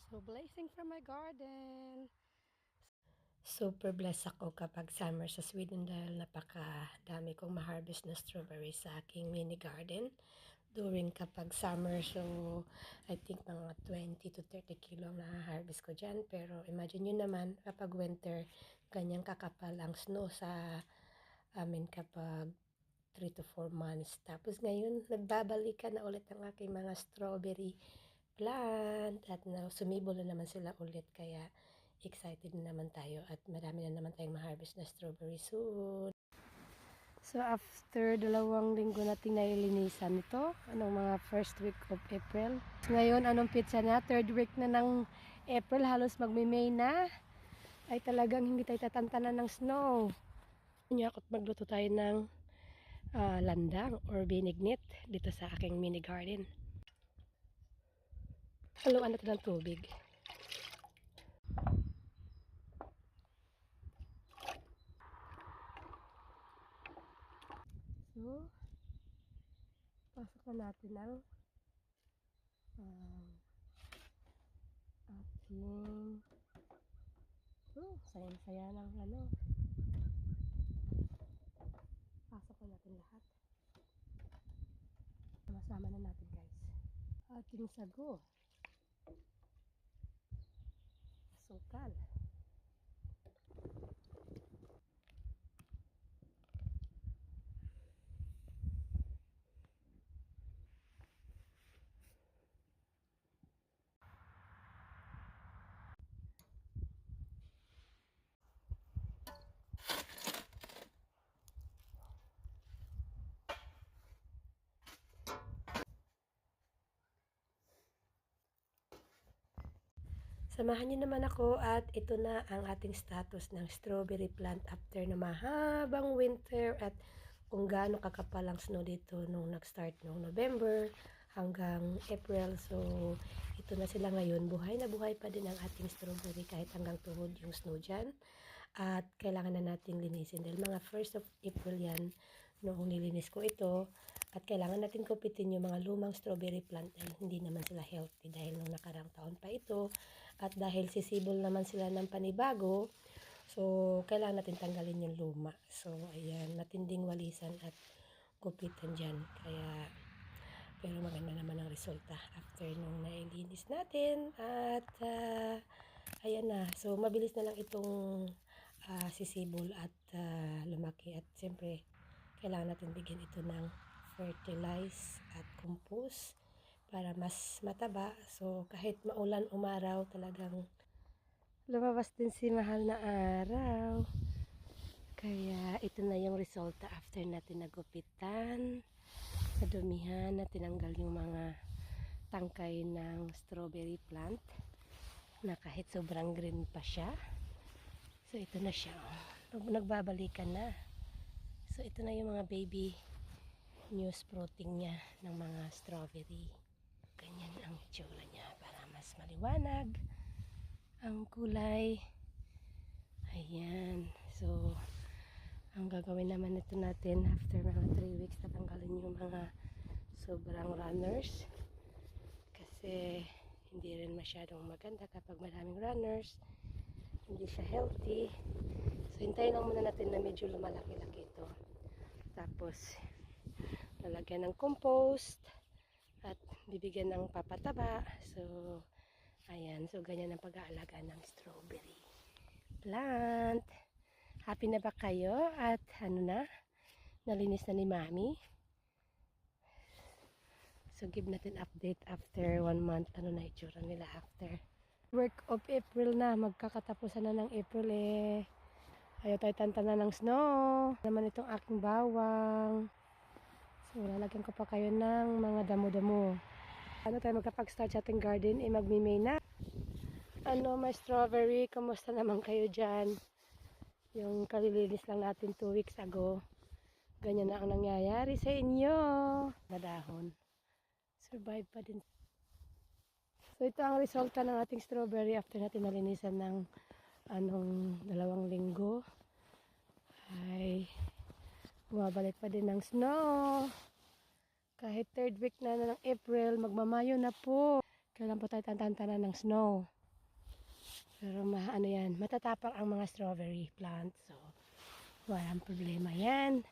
So, blessing from my garden. Super blessed ako kapag summer sa Sweden dahil napakadami kong ma-harvest na strawberries sa aking mini garden. During kapag summer, so I think mga 20 to 30 kilo ang na-harvest ko dyan. Pero imagine nyo naman kapag winter, ganyang kakapal ang snow sa amin kapag 3 to 4 months. Tapos ngayon, nagbabalikan na ulit ang aking mga strawberry plant at sumibol na naman sila ulit, kaya excited na naman tayo at marami na naman tayong ma-harvest na strawberry soon. So after 2 linggo nating nailinisan ito, anong mga first week of April. Ngayon, anong pitsa na? 3rd week na ng April, halos magme-May na. Ay talagang hindi tayo tatantanan ng snow. At magluto tayo ng landang or binignit dito sa aking mini garden. Haluan natin ng tubig. So, pasok na natin ang ating sayang-saya ng pasok na natin lahat. Sama-sama na natin, guys. Ating sago. Sukal. Samahan niyo naman ako at ito na ang ating status ng strawberry plant after na mahabang winter at kung gaano kakapal ang snow dito nung nag-start nung November hanggang April. So, ito na sila ngayon. Buhay na buhay pa din ang ating strawberry kahit hanggang tuhod yung snow dyan. At kailangan na natin linisin dahil mga 1st of April yan noong nilinis ko ito. At kailangan natin kupitin yung mga lumang strawberry plant dahil hindi naman sila healthy dahil nung nakarang taon pa ito. At dahil sisibol naman sila ng panibago, so kailangan natin tanggalin yung luma. So ayan, matinding walisan at kupitan dyan. Kaya, pero maganda naman ang resulta after nung nailinis natin. At ayan na, so mabilis na lang itong sisibol at lumaki. At siyempre, kailangan natin bigyan ito ng fertilize at compost para mas mataba. So kahit maulan umaraw, talagang lumabas din si mahal na araw. Kaya ito na yung resulta after natin nagupitan, nadumihan, na tinanggal yung mga tangkay ng strawberry plant na kahit sobrang green pa siya. So ito na siya, nagbabalikan na. So ito na yung mga baby new sprouting niya ng mga strawberry. Ganyan ang itsura niya para mas maliwanag ang kulay. Ayan. So, ang gagawin naman ito natin after mga 3 weeks, tatanggalin yung mga sobrang runners. Kasi hindi rin masyadong maganda kapag maraming runners. Hindi siya healthy. So, hintayin lang muna natin na medyo lumalaki-laki ito. Tapos, lalagyan ng compost at bibigyan ng papataba. So, ayan. So, ganyan ang pag-aalaga ng strawberry plant. Happy na ba kayo? At ano na? Nalinis na ni Mami. So, give natin update after 1 month. Ano na itsura nila after. Work of April na. Magkakatapusan na ng April eh. Ayaw tayo tantanan ng snow. Naman itong aking bawang. So, lalagyan ko pa kayo ng mga damo-damo. Ano tayo magkapag-start sa ating garden? Eh, magmi-May na. Ano, my strawberry? Kamusta naman kayo dyan? Yung kalilinis lang natin 2 weeks ago. Ganyan na ang nangyayari sa inyo. Nadahon. Survive pa din. So, ito ang resulta ng ating strawberry after natin nalinisan ng 2 linggo. Ay, bumabalik pa din ng snow. Kahit 3rd week na ng April, magmamayo na po. Kailan po tayo tantanan ng snow. Pero ano yan, matatapang ang mga strawberry plant. So, walang problema yan.